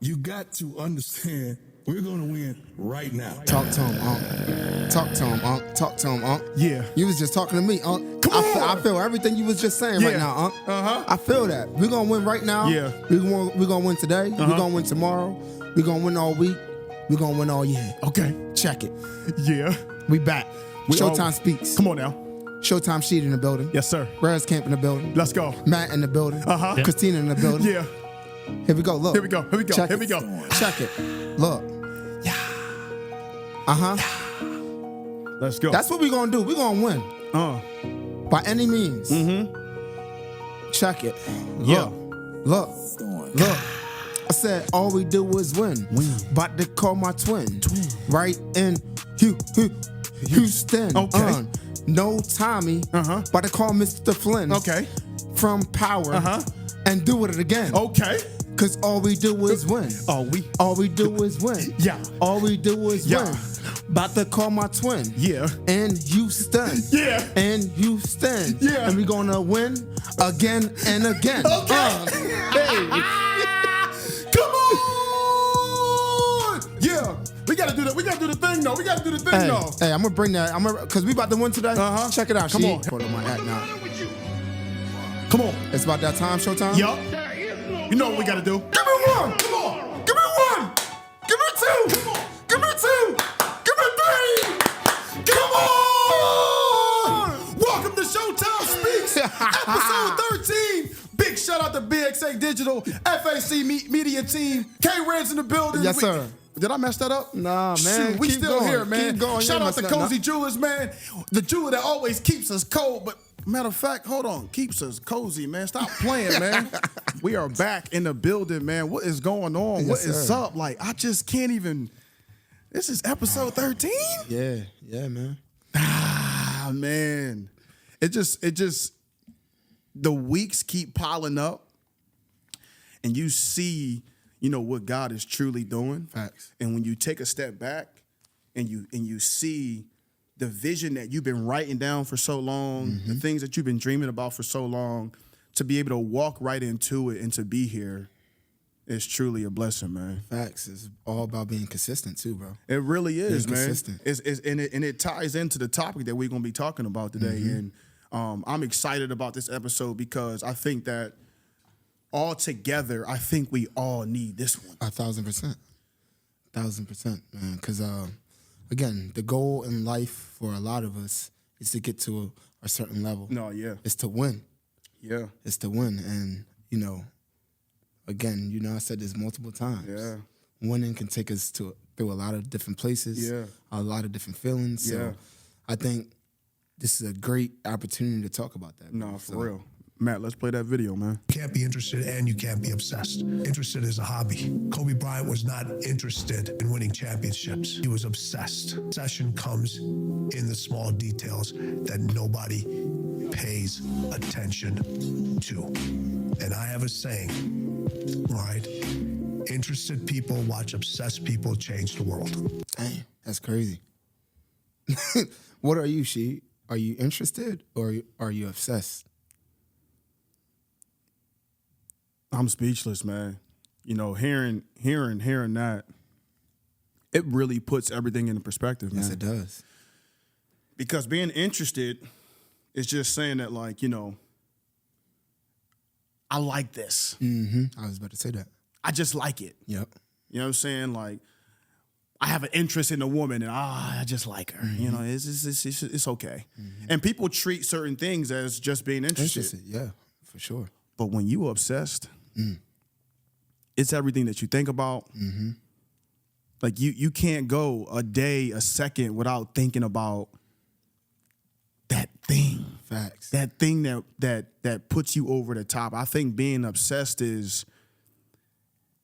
You got to understand, we're going to win right now. Talk to him, Unc. Talk to him, Unc. Talk to him, Unc. Yeah. You was just talking to me, Unc. Come on. I feel everything you was just saying right now, Unc. Uh-huh. I feel that. We're going to win right now. Yeah. We're going to win today. We're going to win tomorrow. We're going to win all week. We're going to win all year. Okay. Check it. Yeah. We back. Showtime speaks. Come on now. Showtime Sheed in the building. Yes, sir. Raz Camp in the building. Let's go. Matt in the building. Uh-huh. Christina in the building. Yeah. Here we go. Look. Here we go. Here we go. Check Here it. we go. Check it. Look. Yeah. Uh-huh. Let's go. That's what we're going to do. We're going to win. By any means. Mm-hmm. Check it. Yeah. Look. I said all we do is win. About to call my twin. Right in Houston. Okay. No Tommy. About to call Mr. Flynn. Okay. From Power. And do it again. Okay. Cause all we do is win. All we do is win. Yeah. All we do is win. About to call my twin. Yeah. In Houston. Yeah. In Houston. Yeah. And we gonna win again and again. Okay. Hey. Come on. Yeah. We gotta do that. We gotta do the thing though. We gotta do the thing though. Hey, I'm gonna bring that. Cause we about to win today. Check it out. Come on. Hold on my act now. Come on. It's about that time, Showtime? Yup. You know what we gotta do. Give me one. Come on. Give me one. Give me two. Come on. Give me two. Give me three. Come on. Welcome to Showtime Speaks, episode 13. Big shout out to BXA Digital, FAC Media Team, K-Reds in the building. Yes, sir. Did I mess that up? Nah, man. Shoot, we Keep still going. here, man. Keep going. Shout You out to messed that Cozy up. Jewelers, man. The jeweler that always keeps us cold, but matter of fact, hold on, keeps us cozy, man. Stop playing, man. We are back in the building, man. What is going on? Yes, What is sir. up? Like, I just can't even. This is episode 13? Yeah, man. Ah, man. It just, the weeks keep piling up and you see, you know, what God is truly doing. Facts. And when you take a step back and you see the vision that you've been writing down for so long, the things that you've been dreaming about for so long, to be able to walk right into it and to be here is truly a blessing, man. Facts. It's all about being consistent too, bro. It really is, Being man. consistent. And it ties into the topic that we're going to be talking about today. And I'm excited about this episode because I think that all together, I think we all need this one. 1,000%. 1,000%, man. Because, again, the goal in life for a lot of us is to get to a certain level. No, yeah. It's to win. Yeah. It's to win. And, you know, again, you know, I said this multiple times. Yeah. Winning can take us through a lot of different places, Yeah. a lot of different feelings. Yeah. So I think this is a great opportunity to talk about that. No, for real. Matt, let's play that video, man. You can't be interested and you can't be obsessed. Interested is a hobby. Kobe Bryant was not interested in winning championships. He was obsessed. Obsession comes in the small details that nobody pays attention to. And I have a saying, right? Interested people watch obsessed people change the world. Dang, that's crazy. What are you, She? Are you interested or are you obsessed? I'm speechless, man. You know, hearing that, it really puts everything into perspective, man. Yes, it does. Because being interested is just saying that, like, you know, I like this. I was about to say that. I just like it. Yep. You know what I'm saying? Like, I have an interest in a woman and I just like her. You know, it's okay. And people treat certain things as just being interested. Yeah, for sure. But when you obsessed, it's everything that you think about. Like you can't go a day, a second without thinking about that thing. Facts. That thing that puts you over the top. I think being obsessed is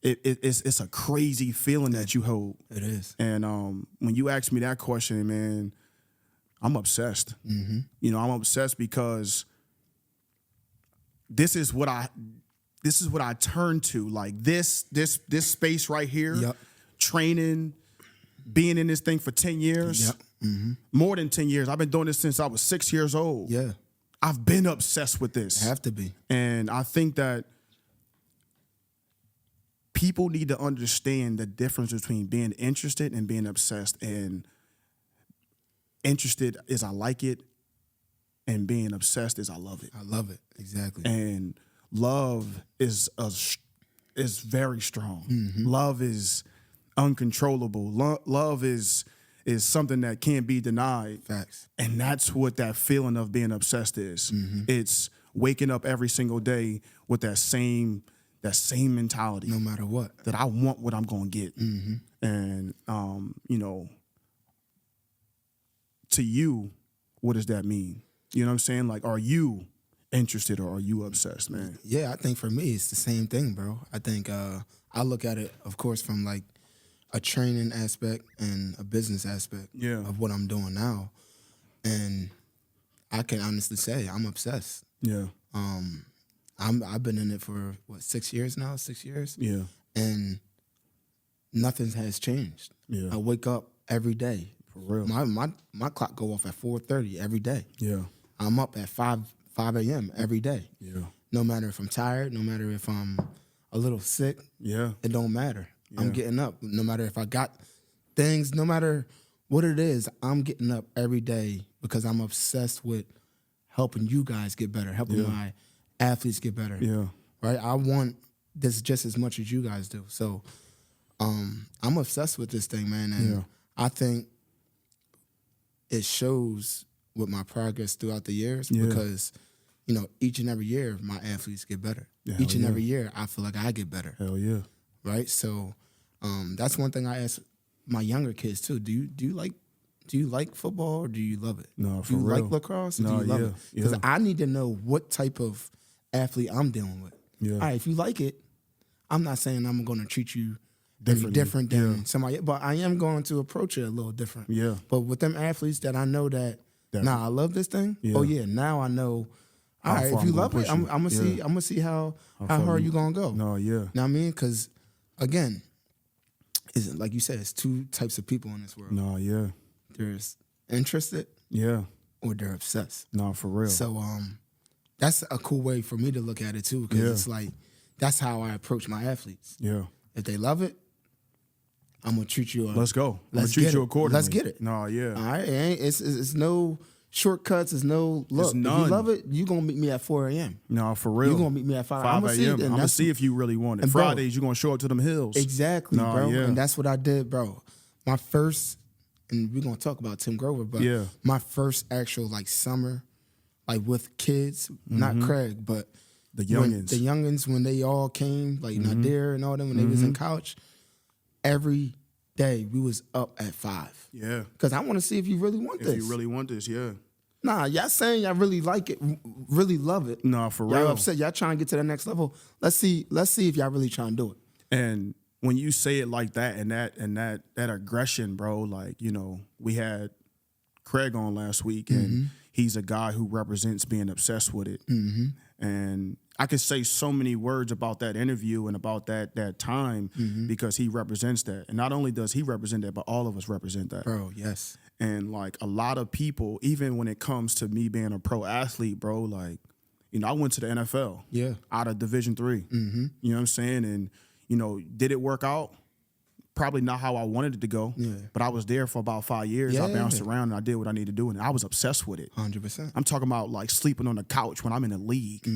it's a crazy feeling that you hold. It is. And when you ask me that question, man, I'm obsessed. You know, I'm obsessed because this is what I turn to. Like this space right here, Yep. training, being in this thing for 10 years. Yep. More than 10 years. I've been doing this since I was 6 years old. Yeah. I've been obsessed with this. Have to be. And I think that people need to understand the difference between being interested and being obsessed. And interested is I like it, and being obsessed is I love it. I love it. Exactly. And love is very strong. Love is uncontrollable. Love is something that can't be denied. Facts. And that's what that feeling of being obsessed is. It's waking up every single day with that same mentality. No matter what. That I want what I'm gonna get. And you know, to you, what does that mean? You know what I'm saying? Like, are you interested or are you obsessed, man? Yeah, I think for me it's the same thing, bro. I think I look at it, of course, from like a training aspect and a business aspect of what I'm doing now. And I can honestly say I'm obsessed. Yeah. I've been in it for what, 6 years now? 6 years? Yeah. And nothing has changed. Yeah. I wake up every day. For real. My clock go off at 4:30 every day. Yeah. I'm up at 5 a.m. every day. Yeah. No matter if I'm tired, no matter if I'm a little sick, Yeah. it don't matter. Yeah. I'm getting up. No matter if I got things, no matter what it is, I'm getting up every day because I'm obsessed with helping you guys get better, helping my athletes get better. Yeah. Right? I want this just as much as you guys do. So I'm obsessed with this thing, man. And I think it shows with my progress throughout the years because, you know, each and every year my athletes get better. Yeah, each and every year I feel like I get better. Hell yeah. Right? So that's one thing I ask my younger kids too. Do you like football or do you love it? No, do for you real. like lacrosse or No, do you love it? Because yeah. I need to know what type of athlete I'm dealing with. Yeah. All right, if you like it, I'm not saying I'm going to treat you Differently. different than somebody, but I am going to approach it a little different. Yeah. But with them athletes that I know that, I love this thing. Yeah. Oh yeah, now I know. All How right, far if you I'm gonna love it, push I'm you. gonna see. Yeah. I'm gonna see how far hard you- you gonna go. No, yeah. Know what I mean? Because again, is like you said, it's two types of people in this world. No, yeah. There's interested Yeah. or they're obsessed. No, for real. So that's a cool way for me to look at it too, because it's like that's how I approach my athletes. Yeah. If they love it, I'm gonna treat you. Let's go. Let's treat get you it. accordingly. Let's get it. No, yeah. All right, it's no shortcuts. It's no look. If you none. love it, you gonna meet me at 4 a.m. No, for real. You gonna meet me at 5 5 I'ma see it, a.m. and I'm gonna that's- see if you really want it. and bro- Fridays, you're gonna show up to them hills. Exactly, No, bro. yeah. And that's what I did, bro. My first, and we're gonna talk about Tim Grover, but my first actual like summer, like with kids, not Craig, but The when- youngins. the youngins when they all came, like Nadir and all them when they was in college, every day we was up at 5. Yeah. Because I want to see if you really want If this. you really want this, yeah. Nah, y'all saying y'all really like it, really love it. No, for Y'all real. upset. Y'all trying to get to the next level. Let's see if y'all really trying to do it. And when you say it like that and that aggression, bro, like, you know, we had Craig on last week and he's a guy who represents being obsessed with it. And I could say so many words about that interview and about that time because he represents that. And not only does he represent that, but all of us represent that. Bro, yes. And like a lot of people, even when it comes to me being a pro athlete, bro, like, you know, I went to the NFL. Yeah. Out of Division III. You know what I'm saying? And, you know, did it work out? Probably not how I wanted it to go. Yeah. But I was there for about 5 years. I bounced around and I did what I needed to do. And I was obsessed with it. 100%. I'm talking about like sleeping on the couch when I'm in the league.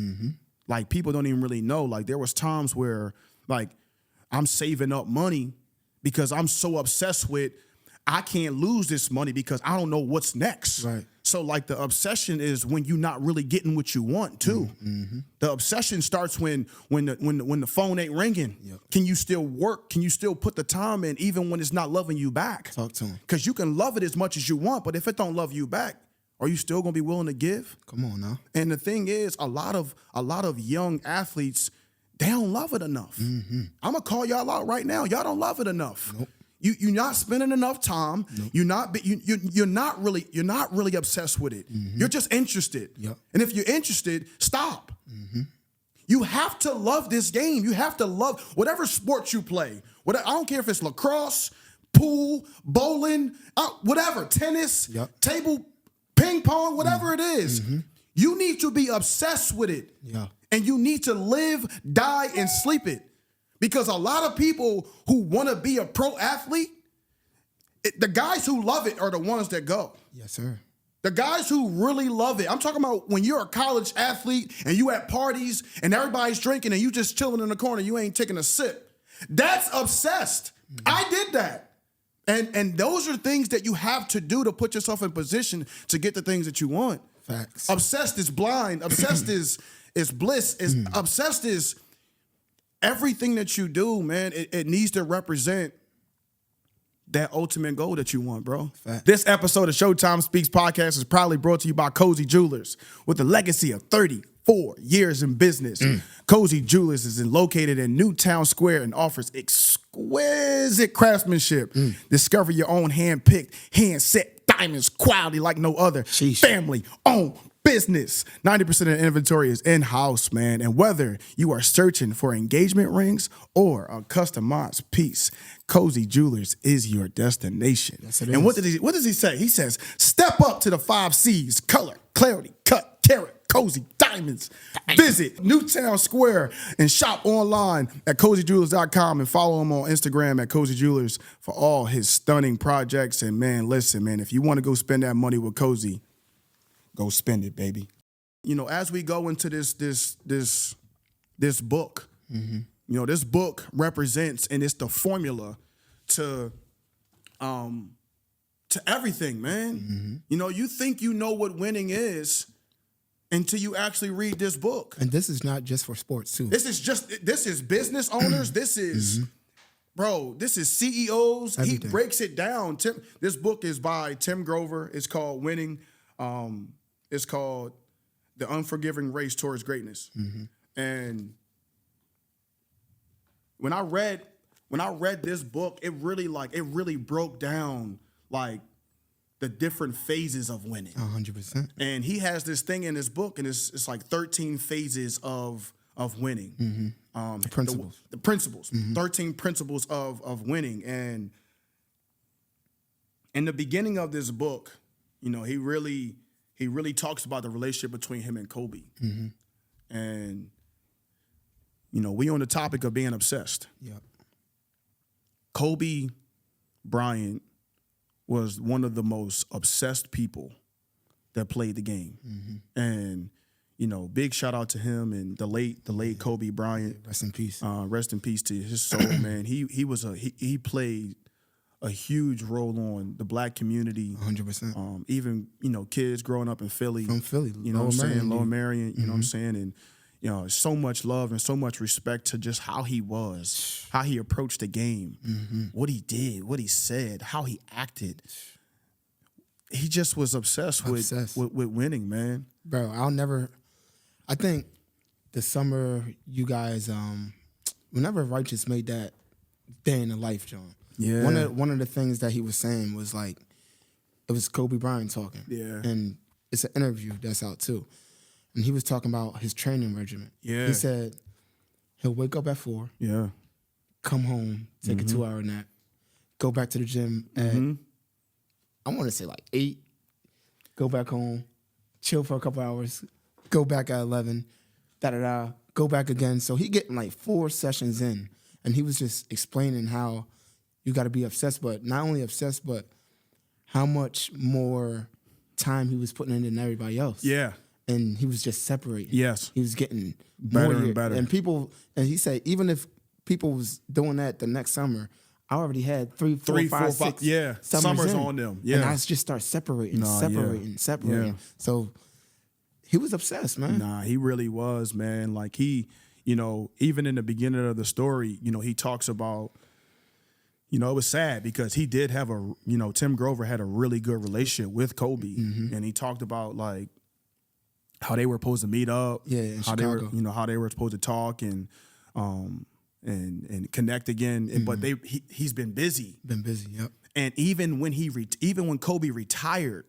Like people don't even really know. Like there was times where like I'm saving up money because I'm so obsessed with I can't lose this money because I don't know what's next. Right. So like the obsession is when you're not really getting what you want too. The obsession starts when the phone ain't ringing. Yep. Can you still work? Can you still put the time in even when it's not loving you back? Talk to him. Because you can love it as much as you want, but if it don't love you back, are you still gonna be willing to give? Come on now. And the thing is, a lot of young athletes, they don't love it enough. I'm gonna call y'all out right now. Y'all don't love it enough. Nope. You're not spending enough time. Nope. You're not really obsessed with it. You're just interested. Yep. And if you're interested, stop. You have to love this game. You have to love whatever sport you play. I don't care if it's lacrosse, pool, bowling, whatever, tennis, table, ping pong, whatever it is. You need to be obsessed with it. Yeah. And you need to live, die, and sleep it. Because a lot of people who want to be a pro athlete, the guys who love it are the ones that go. Yes, sir. The guys who really love it. I'm talking about when you're a college athlete and you at parties and everybody's drinking and you just chilling in the corner, you ain't taking a sip. That's obsessed. I did that. And those are things that you have to do to put yourself in position to get the things that you want. Facts. Obsessed is blind. Obsessed is bliss. Obsessed is everything that you do, man. It needs to represent that ultimate goal that you want, bro. Fact. This episode of Showtime Speaks podcast is proudly brought to you by Cozy Jewelers. With a legacy of 34 years in business, Cozy Jewelers is located in Newtown Square and offers exquisite craftsmanship. Discover your own hand-picked, hand-set diamonds, quality like no other. Sheesh. Family-owned business. 90% of the inventory is in-house, man. And whether you are searching for engagement rings or a customized piece, Cozy Jewelers is your destination. Yes, it and is. what does he say? He says, step up to the 5 C's: color, clarity, cut, carat, cozy, diamonds. Visit Newtown Square and shop online at cozyjewelers.com and follow him on Instagram at Cozy Jewelers for all his stunning projects. And man, listen, man, if you want to go spend that money with Cozy, go spend it, baby. You know, as we go into this book, you know, this book represents, and it's the formula to everything, man. You know, you think you know what winning is until you actually read this book. And this is not just for sports too. This is business owners. This is, bro, this is CEOs. Everything. He breaks it down. This book is by Tim Grover. It's called Winning. It's called The Unforgiving Race Towards Greatness. And when I read this book, it really broke down like the different phases of winning. 100%. And he has this thing in his book, and it's like 13 phases of winning. The principles. The principles. 13 principles of winning. And in the beginning of this book, you know, he really talks about the relationship between him and Kobe. And, you know, we on the topic of being obsessed. Yep. Kobe Bryant was one of the most obsessed people that played the game. And, you know, big shout out to him and the late Kobe Bryant. Rest in peace. Rest in peace to his soul, man. He played a huge role on the black community. 100%. Even, you know, kids growing up in Philly. From Philly. You know what I'm saying? Lower Marion, you know what I'm Mm-hmm. saying? And, you know, so much love and so much respect to just how he was, how he approached the game, Mm-hmm. what he did, what he said, how he acted. He just was obsessed. With winning, man. Bro, I think the summer you guys, whenever Righteous made that Day in the Life, John. Yeah. One of the things that he was saying was like, it was Kobe Bryant talking. Yeah. And it's an interview that's out too. And he was talking about his training regimen. Yeah. He said he'll wake up at 4, Yeah. come home, take a 2-hour nap, go back to the gym at, I want to say like 8, go back home, chill for a couple hours, go back at 11, go back again. So he getting like 4 sessions in. And he was just explaining how you got to be obsessed, but not only obsessed, but how much more time he was putting in than everybody else. Yeah. And he was just separating. Yes. He was getting Better more and better. And he said, even if people was doing that the next summer, I already had 3, 4, 5, 6 yeah. summers on them. Yeah. And I just start separating. Yeah. So he was obsessed, man. Nah, he really was, man. Like he, you know, even in the beginning of the story, you know, he talks about, you know, it was sad because he did have Tim Grover had a really good relationship with Kobe. And he talked about like how they were supposed to meet up. Yeah, in how Chicago. they were, you know, how they were supposed to talk and connect again. But he's been busy. Been busy, yep. And even when Kobe retired,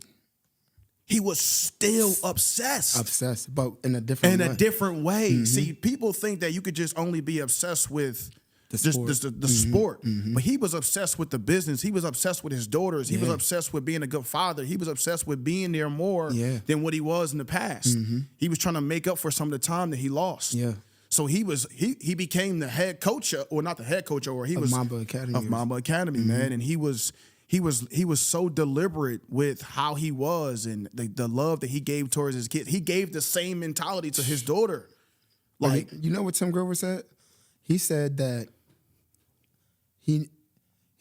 he was still obsessed. Obsessed, but in a different way. Different way. See, people think that you could just only be obsessed with the sport. But he was obsessed with the business. He was obsessed with his daughters. He was obsessed with being a good father. He was obsessed with being there more than what he was in the past. He was trying to make up for some of the time that he lost. Yeah. So he became the head coach, or not the head coach, or he was Mamba Academy. of Mamba Academy, man. And he was so deliberate with how he was and the love that he gave towards his kids. He gave the same mentality to his daughter. Like, you know what Tim Grover said? He said that he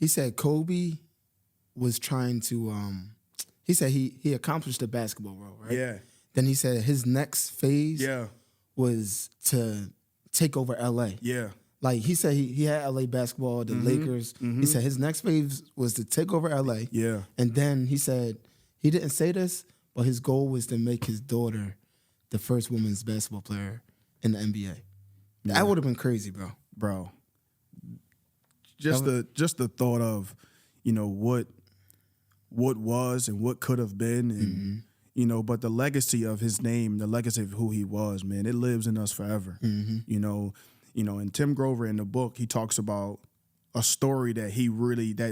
said Kobe was trying to he said he accomplished the basketball role, right? Yeah. Then he said his next phase yeah, was to take over LA. yeah, Like he said he had LA basketball, the Lakers. He said his next phase was to take over LA. yeah. And then he said he didn't say this, but his goal was to make his daughter the first women's basketball player in the NBA. That would have been crazy, bro. Just the thought of, what was and what could have been, and but the legacy of his name, the legacy of who he was, man, it lives in us forever. And Tim Grover in the book, he talks about a story that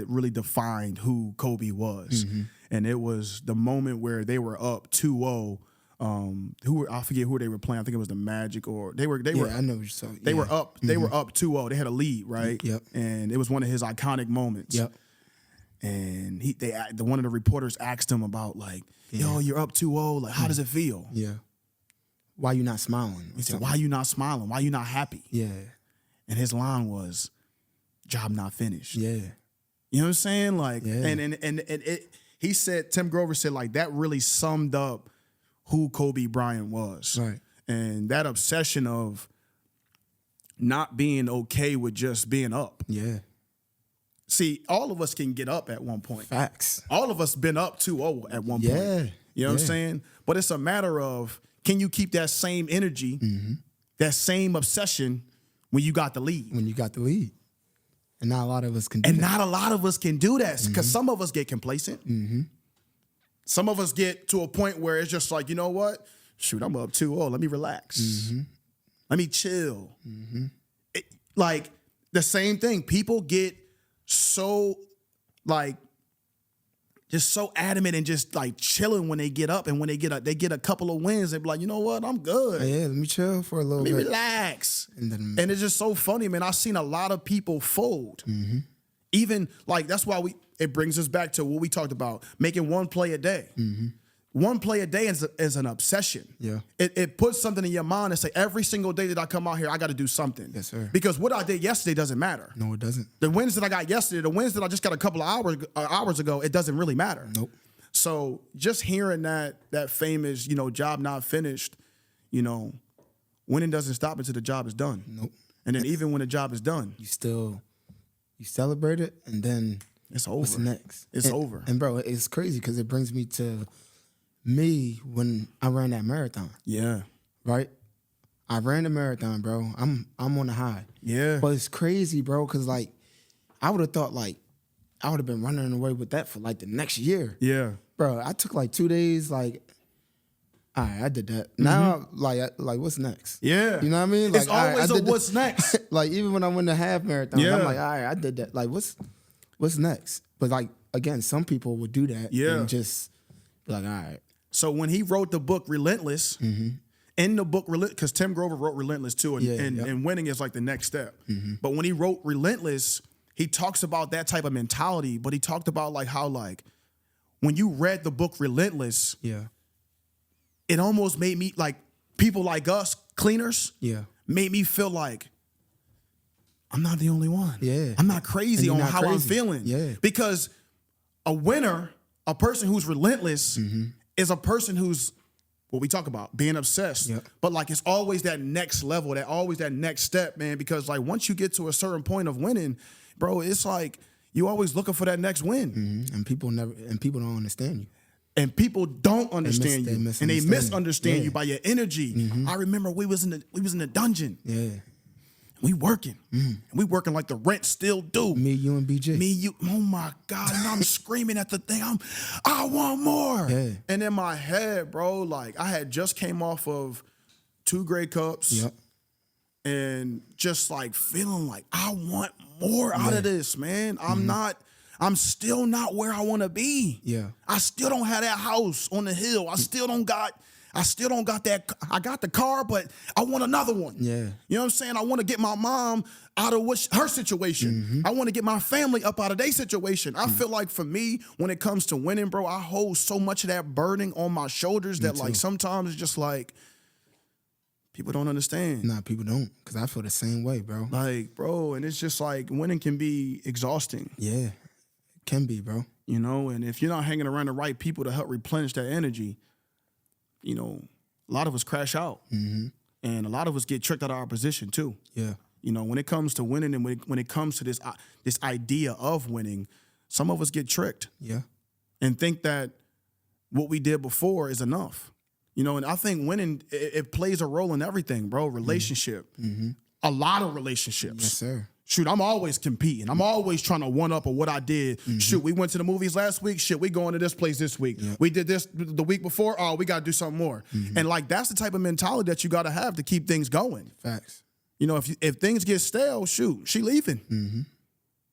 really defined who Kobe was, and it was the moment where they were up 2-0. I forget who they were playing. I think it was the Magic, or they were. I know what you're talking. They were up. They were up 2-0. They had a lead, right? Yep. And it was one of his iconic moments. Yep. And one of the reporters asked him about, like, yo, you're up 2-0. Like, how does it feel? Yeah. Why you not smiling? He said, why you not smiling? Why you not happy? Yeah. And his line was, job not finished. Yeah. You know what I'm saying? Like, Yeah. and he said, Tim Grover said, like, that really summed up who Kobe Bryant was. Right. And that obsession of not being okay with just being up. Yeah. See, all of us can get up at one point. Facts. All of us been up 2-0 at one Yeah. point. You know what I'm saying? But it's a matter of, can you keep that same energy, that same obsession when you got the lead? When you got the lead. And not a lot of us can do And that. not a lot of us can do that, because some of us get complacent. Some of us get to a point where it's just like, you know what? Shoot, I'm up 2-0. Let me relax. Let me chill. Like, the same thing. People get so, like, just so adamant and just, like, chilling when they get up. And when they get a couple of wins, they be like, you know what? I'm good. Yeah, let me chill for a little Let me bit. relax. And And it's just so funny, man. I've seen a lot of people fold. Even, like, that's why it brings us back to what we talked about, making one play a day. One play a day is an obsession. Yeah. It puts something in your mind and say, every single day that I come out here, I got to do something. Yes, sir. Because what I did yesterday doesn't matter. No, it doesn't. The wins that I got yesterday, the wins that I just got a couple of hours ago, it doesn't really matter. Nope. So just hearing that famous, job not finished, winning doesn't stop until the job is done. Nope. And then even when the job is done, You celebrate it, and then it's over. what's next? It's over. And bro, it's crazy because it brings me to me when I ran that marathon. Yeah. Right? I ran the marathon, bro. I'm on the high. Yeah. But it's crazy, bro, because like I would have thought like I would have been running away with that for like the next year. Yeah. Bro, I took like 2 days, like, all right, I did that. Now, like what's next? Yeah. You know what I mean? Like, It's all right, always I a did what's next. Like, even when I went to half marathon, Yeah. I'm like, all right, I did that. Like, what's next? But like, again, some people would do that Yeah. and just be like, all right. So when he wrote the book Relentless, in the book, because Tim Grover wrote Relentless too, and winning is like the next step. But when he wrote Relentless, he talks about that type of mentality, but he talked about like how like when you read the book Relentless, Yeah. it almost made me like people like us, cleaners, Yeah. made me feel like I'm not the only one. Yeah. I'm not crazy And on you're not how I'm crazy. feeling. Yeah. Because a winner, a person who's relentless, is a person who's what we talk about, being obsessed. Yep. But like it's always that next level, that next step, man. Because like once you get to a certain point of winning, bro, it's like you always looking for that next win. And people don't understand you. And people don't understand they you, and they misunderstand you. misunderstand you Yeah. by your energy. I remember we was in the dungeon. Yeah. We working, and we working like the rent still due. Me, you, and BJ. Me, you, oh my God, and I'm screaming at the thing. I want more. Yeah. And in my head, bro, like I had just came off of 2 Grey Cups. Yep. And just like feeling like I want more out of this, man. I'm still not where I want to be. Yeah. I still don't have that house on the hill. I still don't got I still don't got that. I got the car, but I want another one. Yeah. You know what I'm saying? I want to get my mom out of her situation. I want to get my family up out of their situation. I feel like for me, when it comes to winning, bro, I hold so much of that burden on my shoulders that like sometimes it's just like people don't understand. Nah, people don't, because I feel the same way, bro. Like, bro, and it's just like winning can be exhausting. Yeah, it can be, bro. You know, and if you're not hanging around the right people to help replenish that energy, you know, a lot of us crash out. And a lot of us get tricked out of our position too. Yeah. You know, when it comes to winning and when it comes to this idea of winning, some of us get tricked. Yeah. And think that what we did before is enough. You know, and I think winning, it plays a role in everything, bro. Relationship. A lot of relationships. Yes, sir. Shoot, I'm always competing. I'm always trying to one up of what I did. Shoot, we went to the movies last week. Shit, we going to this place this week. We did this the week before. Oh, we got to do something more. And like, that's the type of mentality that you got to have to keep things going. Facts. You know, if things get stale, shoot, she leaving.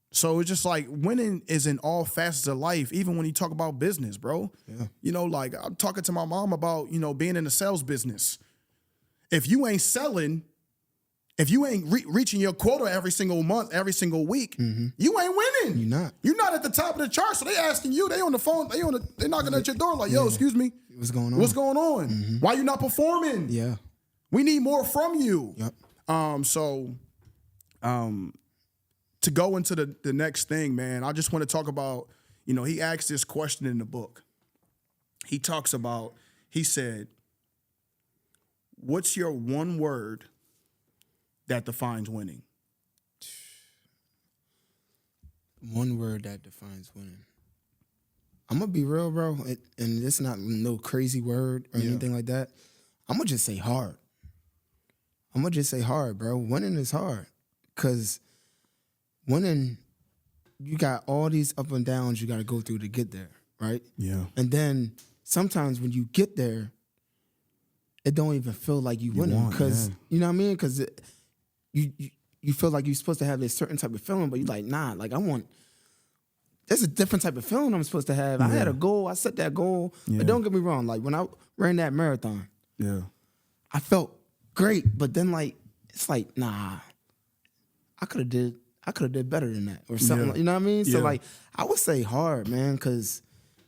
So it's just like winning is in all facets of life, even when you talk about business, bro. Yeah. You know, like I'm talking to my mom about, you know, being in the sales business. If you ain't selling, if you ain't reaching your quota every single month, every single week, you ain't winning. You're not. You're not at the top of the chart. So they asking you, they on the phone, they knocking at your door like, yo, excuse me. What's going on? What's going on? Why you not performing? Yeah. We need more from you. Yep. To go into the next thing, man, I just want to talk about, you know, he asked this question in the book. He talks about, he said, what's your one word that defines winning? One word that defines winning. I'm going to be real, bro, and it's not no crazy word or anything like that. I'm going to just say hard. I'm going to just say hard, bro. Winning is hard because winning, you got all these up and downs you got to go through to get there, right? Yeah. And then sometimes when you get there, it don't even feel like you winning because, you know what I mean? Because you feel like you're supposed to have this certain type of feeling, but you're like, nah, like there's a different type of feeling I'm supposed to have. I had a goal. I set that goal. But don't get me wrong. Like when I ran that marathon, I felt great. But then like, it's like, nah, I could have did better than that or something. Yeah. You know what I mean? So Yeah. like, I would say hard, man, because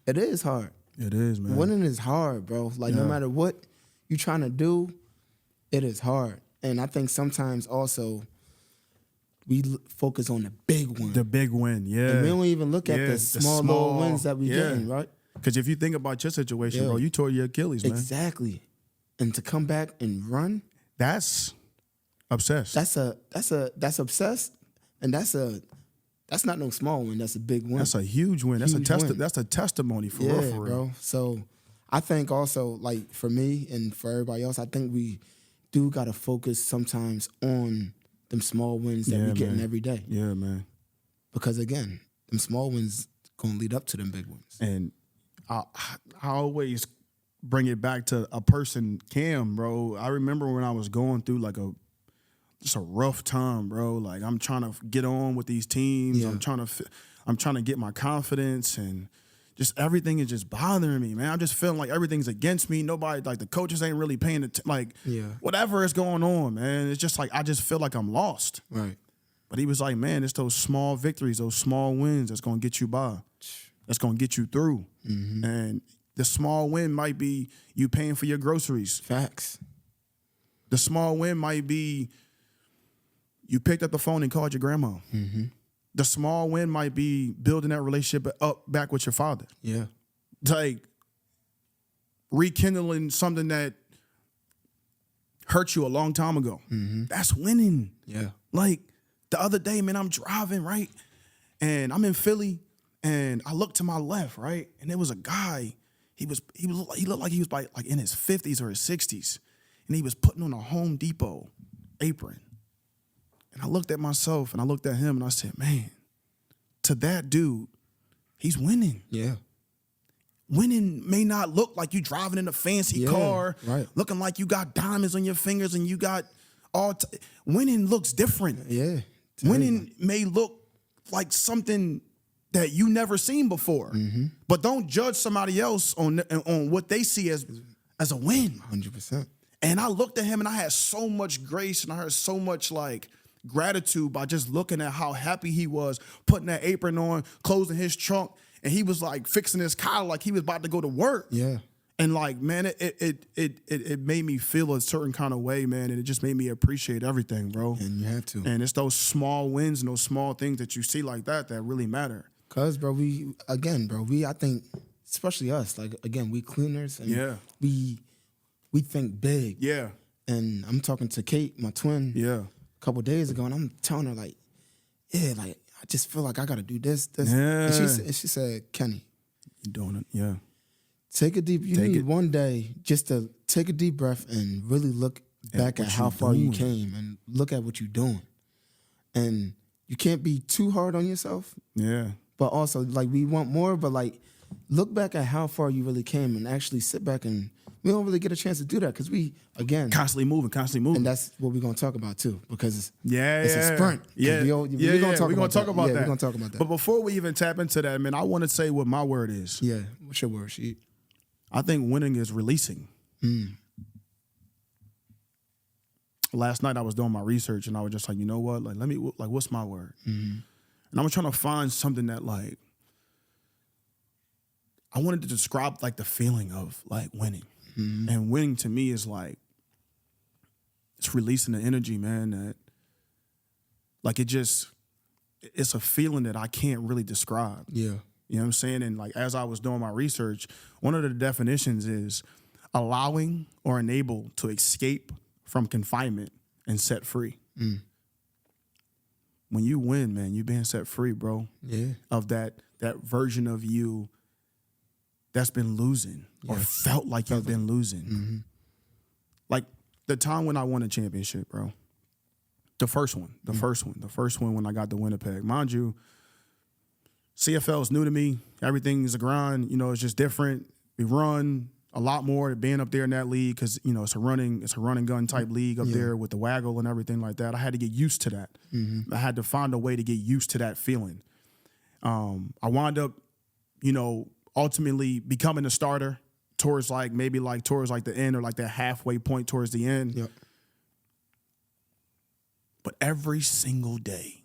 it is hard. It is, man. Winning is hard, bro. Like no matter what you're trying to do, it is hard. And I think sometimes also we focus on the big one. The big win, And we don't even look at the small little wins that we getting, right? Because if you think about your situation, bro, you tore your Achilles, man. Exactly. And to come back and run, That's obsessed. that's obsessed, and that's not no small win. That's a big win. That's a huge win. That's Huge win. That's a testimony for yeah, real, for real. bro. So I think also like for me and for everybody else, I think we do gotta focus sometimes on them small wins that we getting every day. Yeah, man. Because again, them small wins gonna lead up to them big ones. And I always bring it back to a person, Cam, bro. I remember when I was going through like just a rough time, bro. Like I'm trying to get on with these teams. Yeah. I'm trying to get my confidence, and just everything is just bothering me, man. I'm just feeling like everything's against me. Nobody, like the coaches ain't really paying attention. Whatever is going on, man. It's just like I just feel like I'm lost. Right. But he was like, man, it's those small victories, those small wins that's gonna get you by. That's gonna get you through. And the small win might be you paying for your groceries. Facts. The small win might be you picked up the phone and called your grandma. The small win might be building that relationship up back with your father. Yeah. Like rekindling something that hurt you a long time ago. That's winning. Yeah. Like the other day, man, I'm driving, right? And I'm in Philly, and I look to my left, right? And there was a guy. He looked like he was like in his 50s or his 60s. And he was putting on a Home Depot apron. And I looked at myself and I looked at him and I said, man, to that dude, he's winning. Yeah. Winning may not look like you driving in a fancy car, right. looking like you got diamonds on your fingers and you got winning looks different. Yeah. Winning may look like something that you never seen before. But don't judge somebody else on what they see as a win. 100%. And I looked at him and I had so much grace and I had so much like gratitude by just looking at how happy he was, putting that apron on, closing his trunk, and he was like fixing his collar like he was about to go to work. Yeah. And like, man, it made me feel a certain kind of way, man, and it just made me appreciate everything, bro. And you have to. And it's those small wins and those small things that you see like that really matter. Cause, bro, I think, especially us, like, again, we cleaners. And Yeah. we think big. Yeah. And I'm talking to Kate, my twin, Yeah. a couple days ago, and I'm telling her, like, yeah, like, I just feel like I got to do this. Yeah. And she said, Kenny, You doing it? Yeah. you need one day just to take a deep breath and really look back at how far you came and look at what you're doing. And you can't be too hard on yourself. Yeah. But also, like, we want more, but, like, look back at how far you really came and actually sit back, and we don't really get a chance to do that because we, again... Constantly moving. And that's what we're going to talk about, too, because it's it's a sprint. Yeah, we're going to talk about that. We're going to talk about that. But before we even tap into that, man, I want to say what my word is. Yeah, what's your word, Rasheed? I think winning is releasing. Last night I was doing my research and I was just like, you know what? Like, what's my word? And I was trying to find something that, like, I wanted to describe, like, the feeling of, like, winning. And winning to me is, like, it's releasing the energy, man, that, like, it's a feeling that I can't really describe. Yeah. You know what I'm saying? And, like, as I was doing my research, one of the definitions is allowing or enable to escape from confinement and set free. When you win, man, you're being set free, bro. Yeah. Of that version of you that's been losing or felt like you've been losing. Like the time when I won a championship, bro. The first one when I got to Winnipeg. Mind you, CFL is new to me. Everything is a grind. You know, it's just different. We run a lot more being up there in that league because, you know, it's a run and gun type league up there with the waggle and everything like that. I had to get used to that. I had to find a way to get used to that feeling. I wound up, you know, ultimately becoming a starter towards like the end or like that halfway point towards the end. Yep. But every single day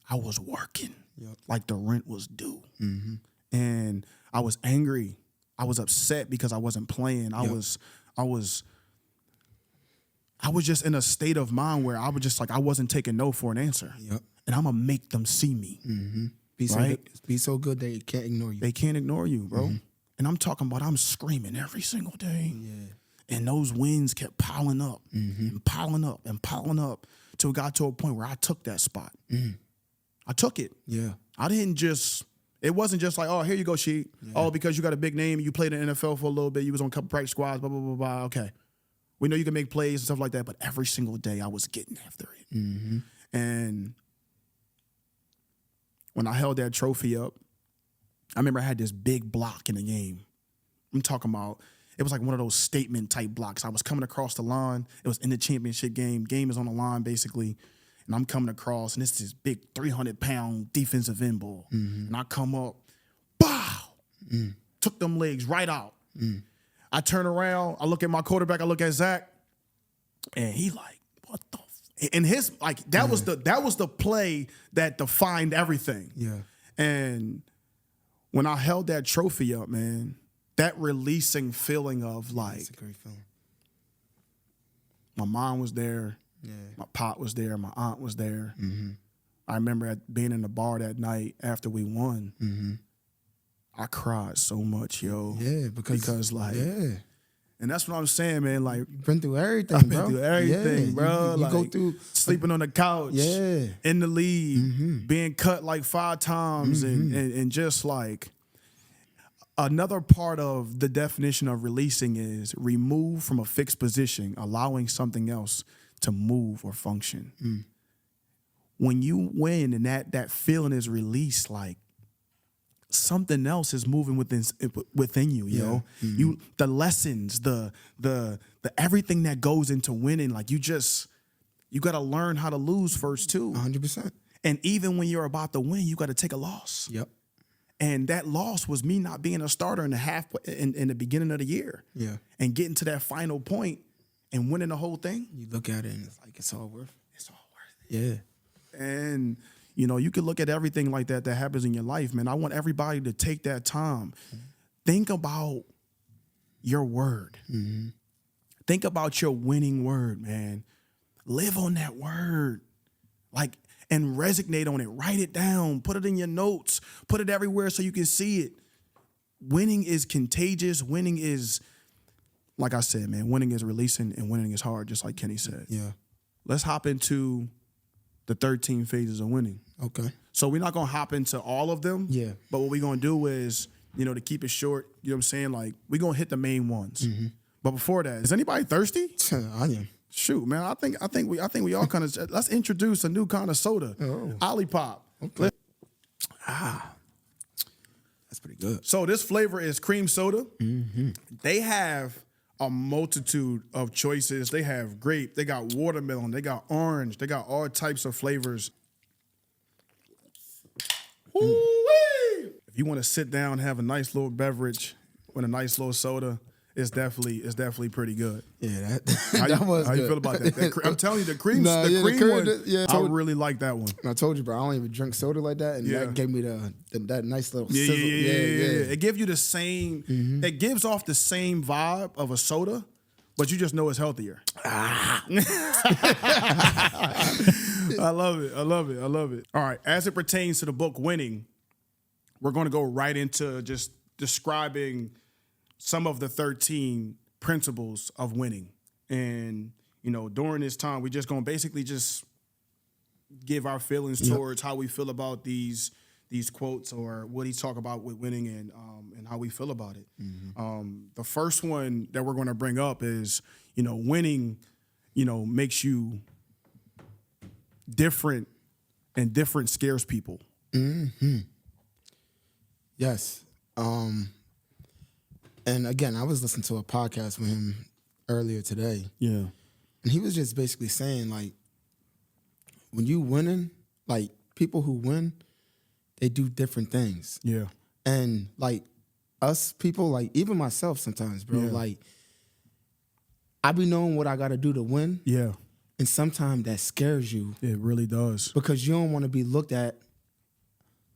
I was working like the rent was due. And I was angry. I was upset because I wasn't playing. I was just in a state of mind where I was just like, I wasn't taking no for an answer. And I'm going to make them see me. Be so good they can't ignore you. They can't ignore you, bro. And I'm talking about I'm screaming every single day. And those wins kept piling up and piling up and piling up till it got to a point where I took that spot. I took it. I didn't just... It wasn't just like, oh, here you go, Sheed. Oh, because you got a big name, you played in the NFL for a little bit, you was on a couple practice squads, blah, blah, blah, blah. Okay. We know you can make plays and stuff like that, but every single day I was getting after it. And when I held that trophy up, I remember I had this big block in the game. I'm talking about, it was like one of those statement type blocks. I was coming across the line. It was in the championship game. Game is on the line, basically. And I'm coming across, and it's this big 300-pound defensive end ball. And I come up, bow, took them legs right out. I turn around, I look at my quarterback, I look at Zach, and he like, what the and his like that was the play that defined everything. And when I held that trophy up, man, that releasing feeling of like, It's a great feeling. My mom was there. My pop was there. My aunt was there. I remember being in the bar that night after we won. I cried so much, yo. Because like, and that's what I'm saying, man. Like, You've been through everything, I've been bro. through everything, bro. You like, go through sleeping on the couch, in the league, being cut like 5 times, and just like another part of the definition of releasing is remove from a fixed position, allowing something else to move or function. When you win and that feeling is released, like something else is moving within you, yo. You the lessons, the everything that goes into winning, like you gotta learn how to lose first too. 100%. And even when you're about to win, you gotta take a loss. And that loss was me not being a starter in the beginning of the year. Yeah. And getting to that final point and winning the whole thing. You look at it and it's like, it's all worth it. It's all worth it. Yeah. And, you know, you can look at everything like that happens in your life, man. I want everybody to take that time. Think about your word. Think about your winning word, man. Live on that word. Like, and resonate on it. Write it down. Put it in your notes. Put it everywhere so you can see it. Winning is contagious. Winning is, like I said, man, winning is releasing and winning is hard, just like Kenny said. Yeah. Let's hop into the 13 phases of winning. Okay. So we're not going to hop into all of them. Yeah. But what we're going to do is, you know, to keep it short, you know what I'm saying? Like, we're going to hit the main ones. But before that, is anybody thirsty? I am. Shoot, man, I think we all kind of, let's introduce a new kind of soda. Olipop. Okay. That's pretty good. So this flavor is cream soda. They have a multitude of choices. They have grape, they got watermelon, they got orange, they got all types of flavors. Ooh-wee! If you want to sit down, have a nice little beverage with a nice little soda, it's definitely pretty good. Yeah, How that you feel about that? I'm telling you, the cream one, I really like that one. I told you, bro, I don't even drink soda like that, and that gave me that nice little sizzle. Yeah. It gives you the same. It gives off the same vibe of a soda, but you just know it's healthier. I love it. All right, as it pertains to the book Winning, we're going to go right into just describing some of the 13 principles of winning. And, you know, during this time, we're just going to basically just give our feelings towards how we feel about these quotes or what he's talking about with winning and how we feel about it. The first one that we're going to bring up is, you know, winning, you know, makes you different, and different scares people. Yes. And again, I was listening to a podcast with him earlier today. Yeah. And he was just basically saying, like, when you winning, like, people who win, they do different things. Yeah. And, like, us people, like, even myself sometimes, bro, like, I be knowing what I got to do to win. Yeah. And sometimes that scares you. It really does. Because you don't want to be looked at.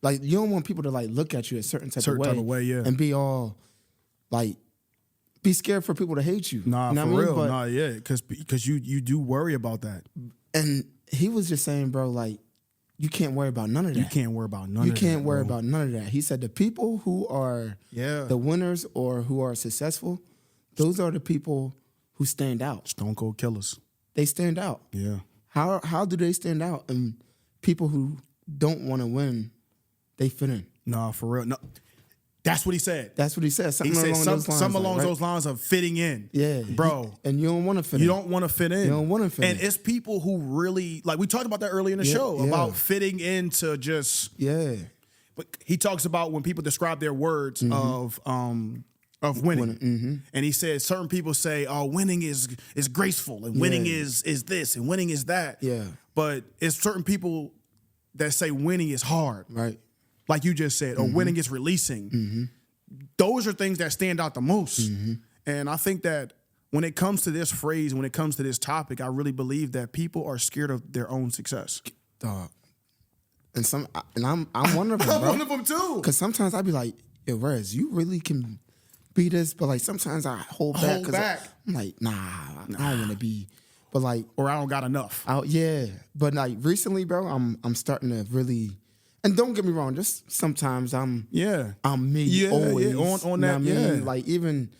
Like, you don't want people to, like, look at you a certain type of way. Yeah. And be all, like, be scared for people to hate you. Nah, you know for what I mean? real. But, Nah, yeah. Because you do worry about that. and he was just saying, bro, like, you can't worry about none of that. You can't worry about none of that. You can't worry about none of that. He said the people who are the winners or who are successful, those are the people who stand out. Stone Cold Killers. They stand out. Yeah. How do they stand out? And people who don't want to win, they fit in. Nah, for real. No. That's what he said. That's what he said. He said something along those lines of fitting in. Yeah. Bro. And you don't want to fit in. You don't want to fit in. You don't want to fit in. And it's people who really, like we talked about that earlier in the show, about fitting into just. Yeah. But he talks about when people describe their words of winning. And he said certain people say, oh, winning is graceful and winning is this and winning is that. Yeah. But it's certain people that say winning is hard. Right. Like you just said, or winning is releasing. Those are things that stand out the most. And I think that when it comes to this phrase, when it comes to this topic, I really believe that people are scared of their own success. Dog. And I'm one of them, I'm bro. one of them too. Because sometimes I be like, yo, Rez, you really can be this, but like sometimes I hold back. Hold back. I'm like, nah, I don't want to be. But like, Or I don't got enough. But like recently, bro, I'm starting to really. And don't get me wrong, just sometimes I'm me always. On that, you know what I mean? Like even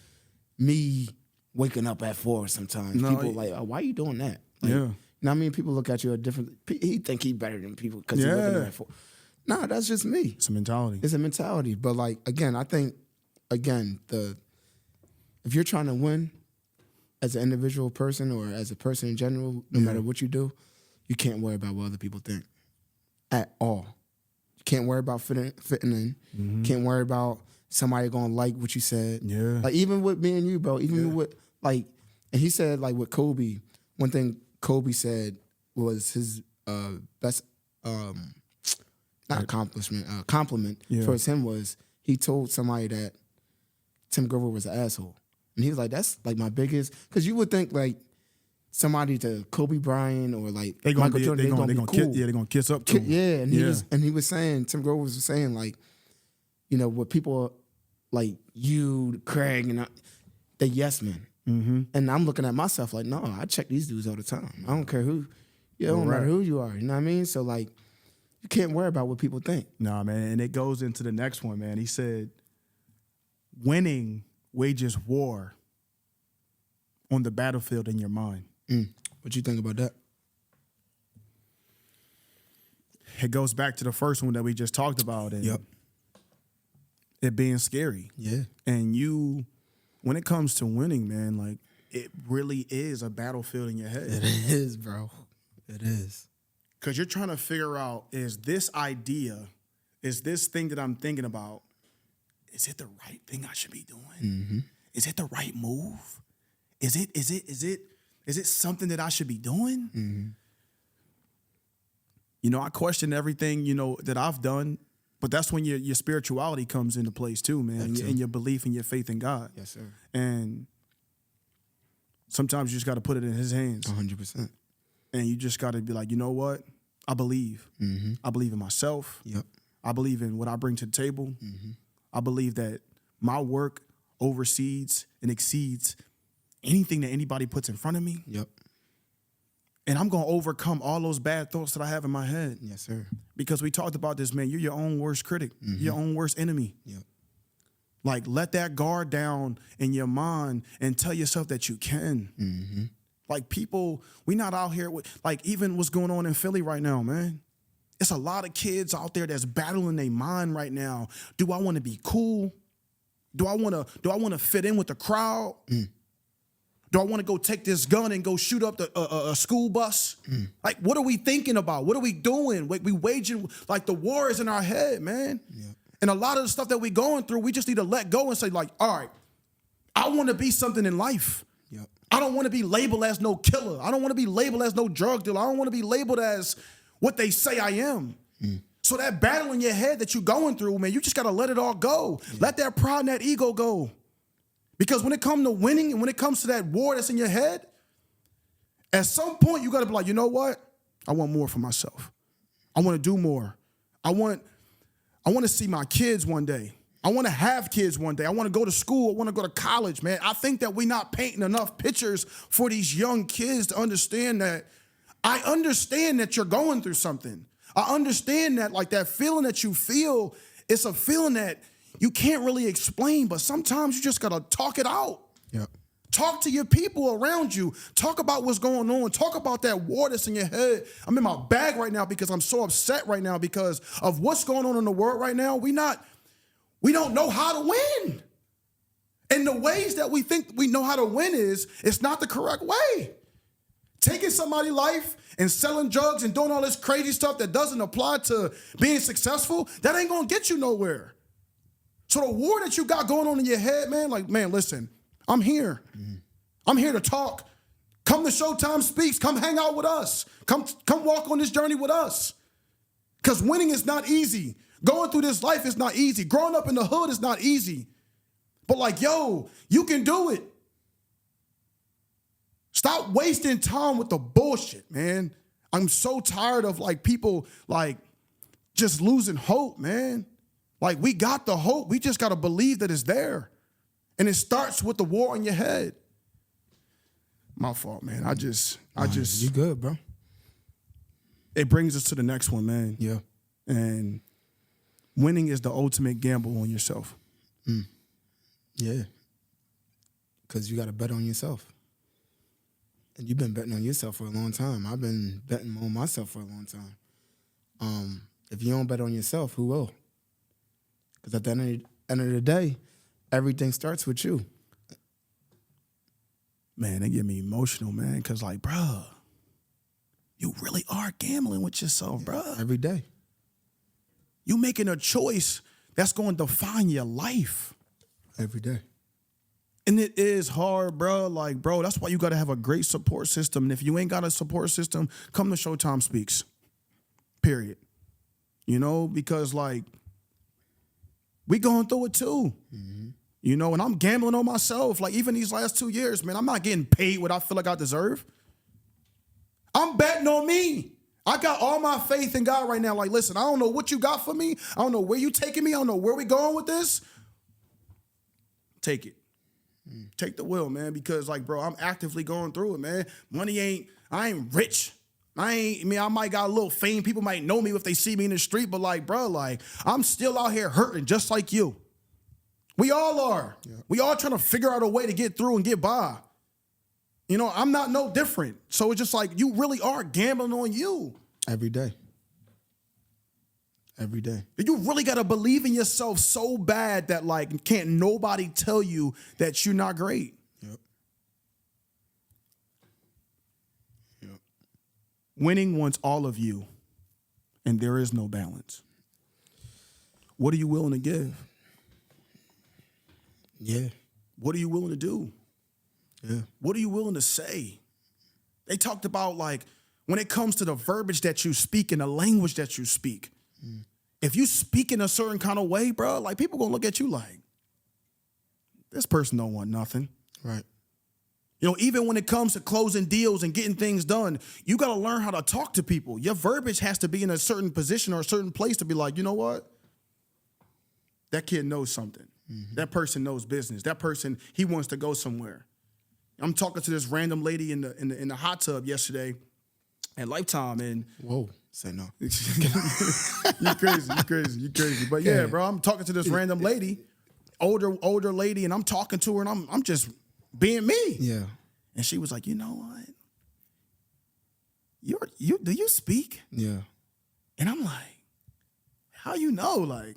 me waking up at 4 sometimes. People like, oh, why are you doing that? Like, you know what I mean? People look at you a different. He think he better than people because he's waking up at 4. Nah, that's just me. It's a mentality. It's a mentality. But like again, I think if you're trying to win as an individual person or as a person in general, no matter what you do, you can't worry about what other people think at all. Can't worry about fitting in. Can't worry about somebody gonna like what you said. Yeah. Like even with me and you, bro. Even with like, and he said like with Kobe, one thing Kobe said was his best not accomplishment compliment towards him was he told somebody that Tim Grover was an asshole. And he was like, that's like my biggest, because you would think like somebody to Kobe Bryant or like Michael Jordan, they're gonna be cool. They're gonna kiss up to him. Yeah, and he was saying, Tim Grover was saying like, you know, what people like you, Craig, and they yes men. Mm-hmm. And I'm looking at myself like, no, I check these dudes all the time. I don't care who, it don't matter who you are. You know what I mean? So like, you can't worry about what people think. Nah, man, and it goes into the next one, man. He said, winning wages war on the battlefield in your mind. What you think about that? It goes back to the first one that we just talked about. And it being scary. Yeah. And you, when it comes to winning, man, like it really is a battlefield in your head. It is, bro. It is. Because you're trying to figure out, is this idea, is this thing that I'm thinking about, is it the right thing I should be doing? Mm-hmm. Is it the right move? Is it something that I should be doing? Mm-hmm. You know, I question everything, you know, that I've done, but that's when your spirituality comes into place too, man, and your belief and your faith in God. Yes, sir. And sometimes you just got to put it in his hands. 100%. And you just got to be like, you know what? I believe. Mm-hmm. I believe in myself. Yep. I believe in what I bring to the table. Mm-hmm. I believe that my work oversees and exceeds anything that anybody puts in front of me. Yep. And I'm going to overcome all those bad thoughts that I have in my head. Yes, sir. Because we talked about this, man. You're your own worst critic. Mm-hmm. Your own worst enemy. Yep. Like, let that guard down in your mind and tell yourself that you can. Mm-hmm. Like, people, we not out here with, like, even what's going on in Philly right now, man. It's a lot of kids out there that's battling their mind right now. Do I want to be cool? Do I want to fit in with the crowd? Mm. Do I want to go take this gun and go shoot up a school bus? Mm. Like, what are we thinking about? What are we doing? We waging, like, the war is in our head, man. Yeah. And a lot of the stuff that we going through, we just need to let go and say, like, all right, I want to be something in life. Yep. I don't want to be labeled as no killer. I don't want to be labeled as no drug dealer. I don't want to be labeled as what they say I am. Mm. So that battle in your head that you're going through, man, you just got to let it all go. Yeah. Let that pride and that ego go. Because when it comes to winning and when it comes to that war that's in your head, at some point you got to be like, you know what? I want more for myself. I want to do more. I want to see my kids one day. I want to have kids one day. I want to go to school. I want to go to college, man. I think that we're not painting enough pictures for these young kids to understand that. I understand that you're going through something. I understand that, like, that feeling that you feel, it's a feeling that you can't really explain, but sometimes you just got to talk it out. Yep. Talk to your people around you. Talk about what's going on. Talk about that war that's in your head. I'm in my bag right now because I'm so upset right now because of what's going on in the world right now. We don't know how to win. And the ways that we think we know how to win it's not the correct way. Taking somebody's life and selling drugs and doing all this crazy stuff that doesn't apply to being successful, that ain't gonna get you nowhere. So the war that you got going on in your head, man, like, man, listen, I'm here. Mm-hmm. I'm here to talk. Come to ShowTimeSpeaks. Come hang out with us. Come walk on this journey with us. Because winning is not easy. Going through this life is not easy. Growing up in the hood is not easy. But like, yo, you can do it. Stop wasting time with the bullshit, man. I'm so tired of, like, people, like, just losing hope, man. Like, we got the hope. We just got to believe that it's there. And it starts with the war in your head. My fault, man. I just. You good, bro. It brings us to the next one, man. Yeah. And winning is the ultimate gamble on yourself. Mm. Yeah. Because you got to bet on yourself. And you've been betting on yourself for a long time. I've been betting on myself for a long time. If you don't bet on yourself, who will? Because at the end of the day, everything starts with you. Man, they get me emotional, man, because, like, bruh, you really are gambling with yourself, bruh. Every day. You making a choice that's going to define your life. Every day. And it is hard, bro. Like, bro, that's why you got to have a great support system. And if you ain't got a support system, come to ShowTimeSpeaks. Period. You know, because, like, We going through it too. You know, and I'm gambling on myself. Like even these last 2 years, man, I'm not getting paid what I feel like I deserve. I'm betting on me. I got all my faith in God right now. Like, listen, I don't know what you got for me. I don't know where you taking me. I don't know where we going with this. Take it. Take the wheel, man, because like, bro, I'm actively going through it, man. I ain't rich. I might got a little fame. People might know me if they see me in the street, but like, bro, like, I'm still out here hurting just like you. We all are. Yeah. We all trying to figure out a way to get through and get by. You know, I'm not no different. So it's just like, you really are gambling on you. Every day. Every day. You really got to believe in yourself so bad that like, can't nobody tell you that you're not great. Yep. Winning wants all of you, and there is no balance. What are you willing to give? Yeah. What are you willing to do? Yeah. What are you willing to say? They talked about like when it comes to the verbiage that you speak and the language that you speak. If you speak in a certain kind of way, bro, like people gonna look at you like, this person don't want nothing. Right. You know, even when it comes to closing deals and getting things done, you got to learn how to talk to people. Your verbiage has to be in a certain position or a certain place to be like, you know what? That kid knows something. That person knows business. That person, he wants to go somewhere. I'm talking to this random lady in the hot tub yesterday at Lifetime, and whoa, say no. You crazy. But yeah, bro, I'm talking to this random lady, older lady, and I'm talking to her, and I'm just being me. Yeah. And she was like, you know what? Do you speak? Yeah. And I'm like, how you know? Like,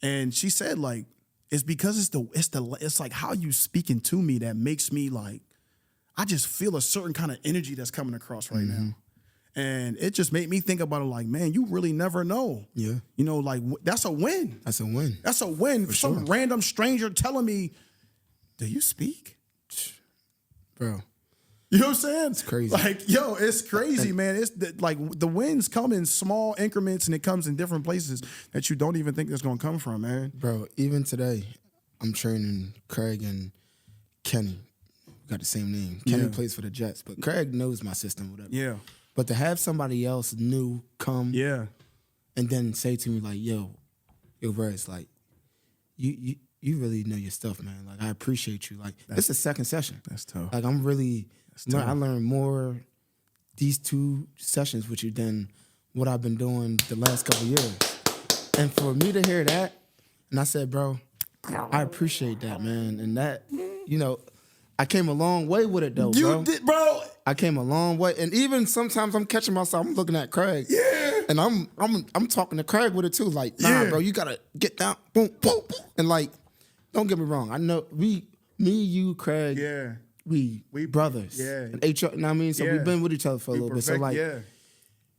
and she said, like, it's because it's like how you speaking to me that makes me like, I just feel a certain kind of energy that's coming across right now. And it just made me think about it like, man, you really never know. Yeah. You know, like that's a win. That's a win. That's a win. For some random stranger telling me, do you speak? Bro. You know what I'm saying? It's crazy. Like, yo, it's crazy, man. It's like the wins come in small increments and it comes in different places that you don't even think it's going to come from, man. Bro, even today, I'm training Craig and Kenny. We got the same name. Kenny plays for the Jets, but Craig knows my system, whatever. Yeah. But to have somebody else new come and then say to me like, yo, bro, it's like, you really know your stuff, man. Like, I appreciate you. Like, this is the second session. That's tough. Like, I'm really, I learned more these 2 sessions with you than what I've been doing the last couple of years. And for me to hear that, and I said, bro, I appreciate that, man. And that, you know, I came a long way with it, though, bro. You did, bro. I came a long way. And even sometimes I'm catching myself, I'm looking at Craig. Yeah. And I'm talking to Craig with it, too. Like, nah, bro, you got to get down, boom, boom, boom. And, like, don't get me wrong. I know me, you, Craig, we brothers. Yeah. And HR, you know what I mean? So we've been with each other for a little bit. So like,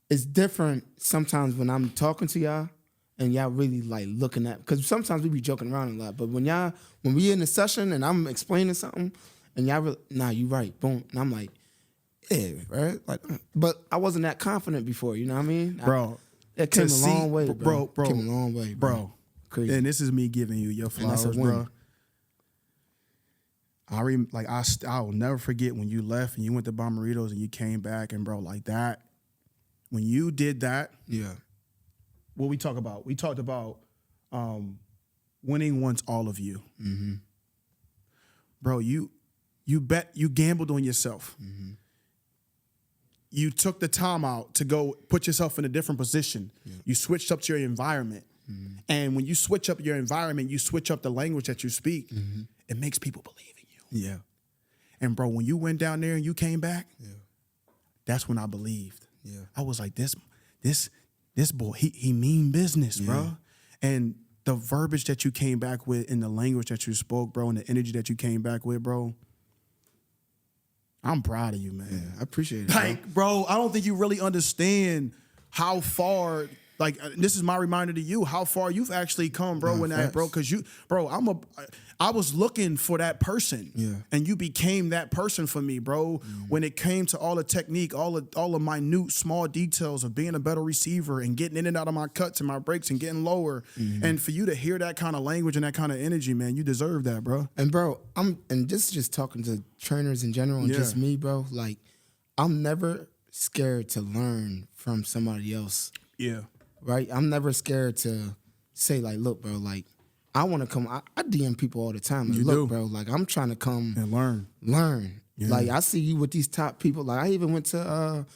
it's different sometimes when I'm talking to y'all and y'all really like looking at, because sometimes we be joking around a lot, but when we in the session and I'm explaining something and y'all really, nah, you right, boom. And I'm like, yeah, right? Like, but I wasn't that confident before, you know what I mean? Bro. It came a long way, bro. Bro. Came a long way, bro. Crazy. And this is me giving you your flowers, bro. I'll never forget when you left and you went to Bomberitos and you came back and bro, like that. When you did that, what we talk about? We talked about winning wants all of you, bro. You gambled on yourself. You took the time out to go put yourself in a different position. You switched up to your environment. And when you switch up your environment, you switch up the language that you speak, it makes people believe in you. Yeah. And bro, when you went down there and you came back, that's when I believed. Yeah. I was like, this boy, he mean business, bro. And the verbiage that you came back with and the language that you spoke, bro, and the energy that you came back with, bro, I'm proud of you, man. Yeah, I appreciate it. Like, bro, I don't think you really understand how far Like this is my reminder to you how far you've actually come, bro. When that, bro, because I was looking for that person, and you became that person for me, bro. When it came to all the technique, all of minute small details of being a better receiver and getting in and out of my cuts and my breaks and getting lower, and for you to hear that kind of language and that kind of energy, man, you deserve that, bro. And bro, and this is just talking to trainers in general and just me, bro. Like, I'm never scared to learn from somebody else. Yeah. Right? I'm never scared to say, like, look, bro, like, I want to come. I DM people all the time. Like, look, bro, like, I'm trying to come and learn. Yeah. Like, I see you with these top people. Like, I even went to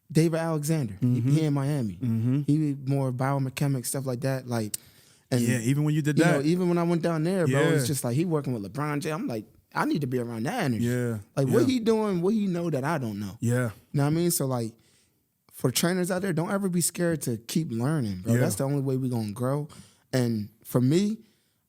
David Alexander. He in Miami. He more biomechanics, stuff like that. Like, and even when you did that. Even when I went down there, bro, it's just like he working with LeBron James. I'm like, I need to be around that energy. Like, what he doing, what he know that I don't know. You know what I mean? So, like, for trainers out there, don't ever be scared to keep learning, bro. That's the only way we're going to grow. And for me,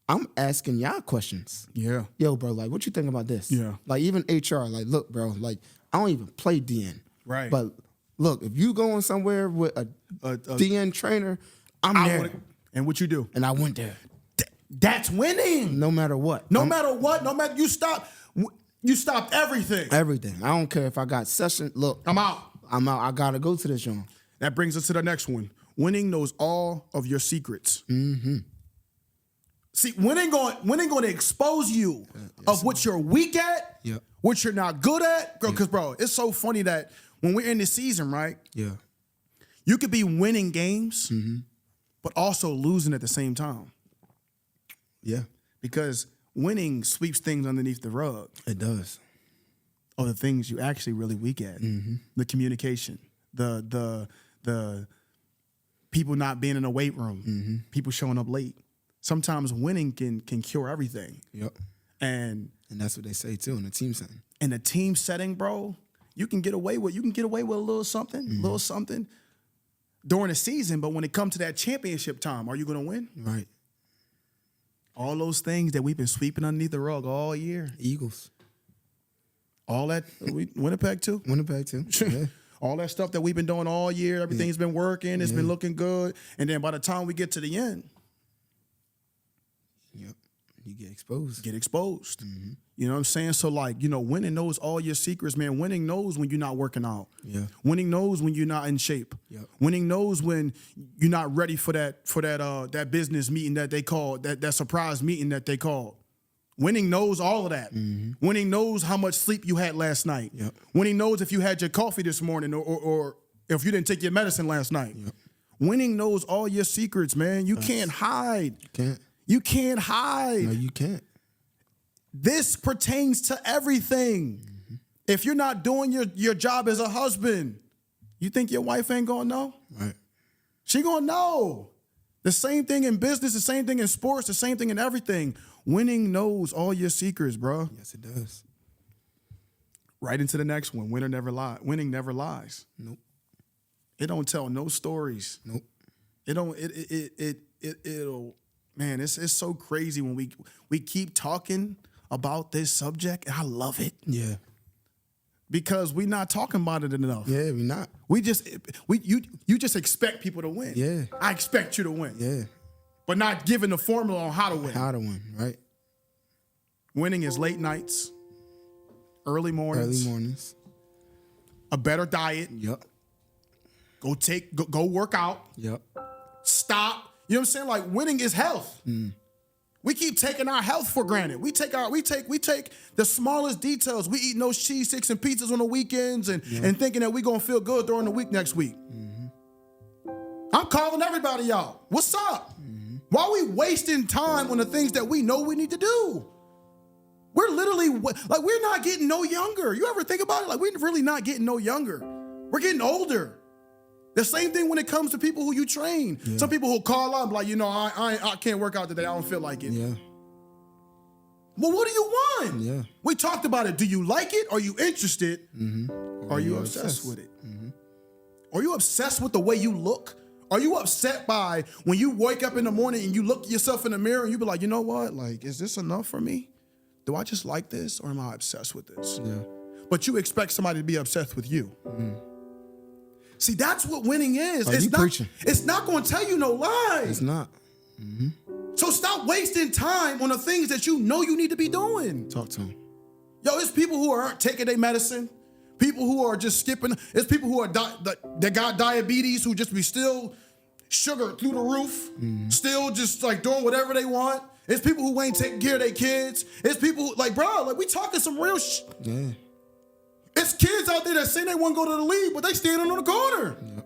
I'm asking y'all questions. Yo, bro, like, what you think about this? Like, even HR, like, look, bro, like, I don't even play DN. Right. But, look, if you going somewhere with a DN trainer, I'm there. And what you do? And I went there. That's winning. No matter what. No matter what. You stopped everything. Everything. I don't care if I got session. Look. I'm out. I got to go to this joint. That brings us to the next one. Winning knows all of your secrets. See, winning going to expose you of what you're weak at, what you're not good at. Because, bro, it's so funny that when we're in the season, right? You could be winning games, but also losing at the same time. Because winning sweeps things underneath the rug. It does. Or the things you actually really weak at. The communication, the people not being in the weight room, people showing up late. Sometimes winning can cure everything. And that's what they say too in the team setting. In a team setting, bro, you can get away with a little something during the season, but when it comes to that championship time, are you going to win? Right. All those things that we've been sweeping underneath the rug all year. Eagles. All that, Winnipeg too? Winnipeg too, yeah. All that stuff that we've been doing all year, everything's been working, it's been looking good. And then by the time we get to the end, you get exposed. You know what I'm saying? So, like, winning knows all your secrets, man. Winning knows when you're not working out. Winning knows when you're not in shape. Winning knows when you're not ready for that business meeting that they called, that surprise meeting that they called. Winning knows all of that. Winning knows how much sleep you had last night. Winning knows if you had your coffee this morning or if you didn't take your medicine last night. Winning knows all your secrets, man. You can't hide. You can't hide. No, you can't. This pertains to everything. If you're not doing your job as a husband, you think your wife ain't gonna know? Right. She gonna know. The same thing in business, the same thing in sports, the same thing in everything. Winning knows all your secrets, bro. Yes, it does. Right into the next one. Winning never lies. Nope. It don't tell no stories. Nope. It'll man, it's so crazy when we keep talking about this subject, and I love it. Yeah. Because we're not talking about it enough. Yeah, we're not. You just expect people to win. Yeah. I expect you to win. Yeah. But not giving the formula on how to win. How to win, right? Winning is late nights, early mornings. A better diet. Yep. Go work out. Yep. Stop. You know what I'm saying? Like, winning is health. We keep taking our health for granted. We take the smallest details. We eating those cheese sticks and pizzas on the weekends and thinking that we're gonna feel good during the week next week. I'm calling everybody out. What's up? Why are we wasting time on the things that we know we need to do? We're literally, like, we're not getting no younger. You ever think about it? Like, we're really not getting no younger. We're getting older. The same thing when it comes to people who you train. Yeah. Some people who call up like, I can't work out today. I don't feel like it. Yeah. Well, what do you want? Yeah. We talked about it. Do you like it? Are you interested? Are you obsessed with it? Are you obsessed with the way you look? Are you upset by when you wake up in the morning and you look at yourself in the mirror and you be like, you know what? Like, is this enough for me? Do I just like this or am I obsessed with this? Yeah. But you expect somebody to be obsessed with you. See, that's what winning is. Oh, you preaching. It's not going to tell you no lies. It's not. So stop wasting time on the things that you know you need to be doing. Talk to him. Yo, it's people who aren't taking their medicine. People who are just skipping. It's people who are that got diabetes who just be still sugar through the roof, still just like doing whatever they want. It's people who ain't taking care of their kids. It's people who, like, bro, like we talking some real Yeah. It's kids out there that say they want to go to the league, but they standing on the corner. Yeah.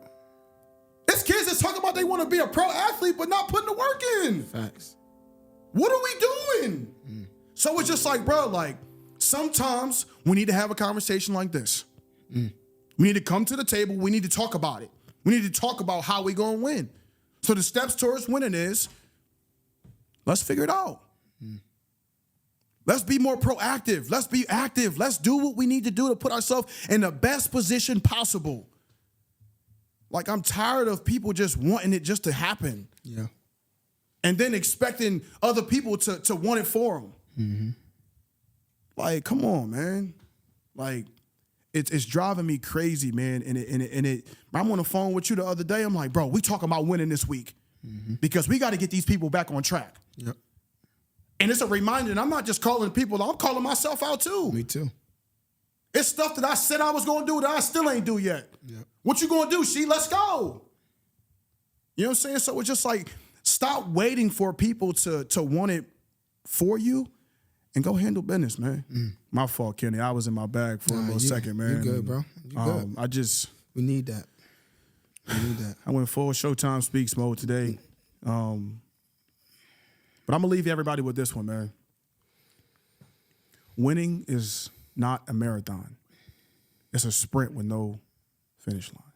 It's kids that talk about they want to be a pro athlete, but not putting the work in. Facts. What are we doing? So it's just like, bro, like sometimes we need to have a conversation like this. We need to come to the table. We need to talk about it. We need to talk about how we going to win. So the steps towards winning is, let's figure it out. Let's be more proactive. Let's be active. Let's do what we need to do to put ourselves in the best position possible. Like, I'm tired of people just wanting it just to happen. Yeah. And then expecting other people to want it for them. Like, come on, man. Like, it's driving me crazy, man. And I'm on the phone with you the other day. I'm like, bro, we talking about winning this week because we got to get these people back on track. Yep. And it's a reminder, and I'm not just calling people, I'm calling myself out too. Me too. It's stuff that I said I was going to do that I still ain't do yet. Yep. What you going to do, She? Let's go. You know what I'm saying? So it's just like, stop waiting for people to want it for you and go handle business, man. My fault, Kenny. I was in my bag for a little second, man. You good, bro. You good. We need that. We need that. I went full ShowTimeSpeaks mode today. But I'm going to leave everybody with this one, man. Winning is not a marathon. It's a sprint with no finish line.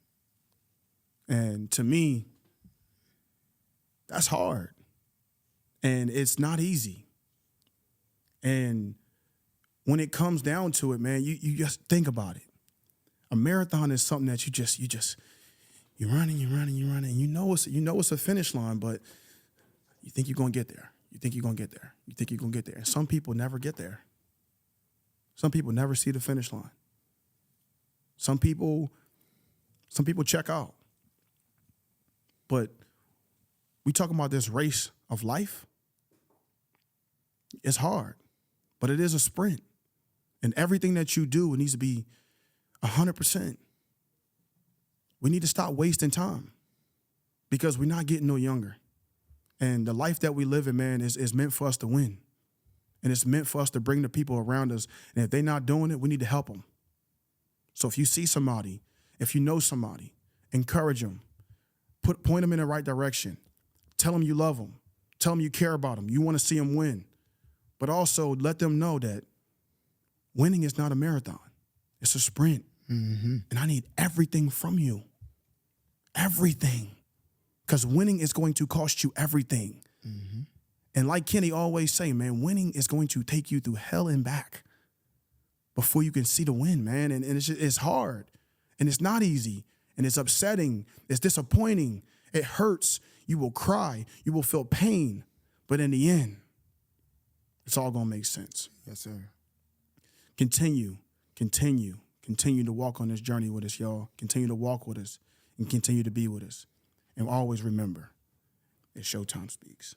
And to me, that's hard. And it's not easy. And when it comes down to it, man, you just think about it. A marathon is something that you're running. And you know it's a finish line, but you think you're going to get there. You think you're going to get there. You think you're going to get there. And some people never get there. Some people never see the finish line. Some people check out. But we talking about this race of life. It's hard, but it is a sprint. And everything that you do, it needs to be 100%. We need to stop wasting time because we're not getting no younger. And the life that we live in, man, is meant for us to win. And it's meant for us to bring the people around us. And if they're not doing it, we need to help them. So if you see somebody, if you know somebody, encourage them. Point them in the right direction. Tell them you love them. Tell them you care about them. You want to see them win. But also let them know that winning is not a marathon. It's a sprint. And I need everything from you. Everything. Because winning is going to cost you everything. And like Kenny always say, man, winning is going to take you through hell and back before you can see the win, man. And it's hard. And it's not easy. And it's upsetting. It's disappointing. It hurts. You will cry. You will feel pain. But in the end, it's all going to make sense. Yes, sir. Continue to walk on this journey with us, y'all. Continue to walk with us and continue to be with us. And always remember, it's ShowTime Speaks.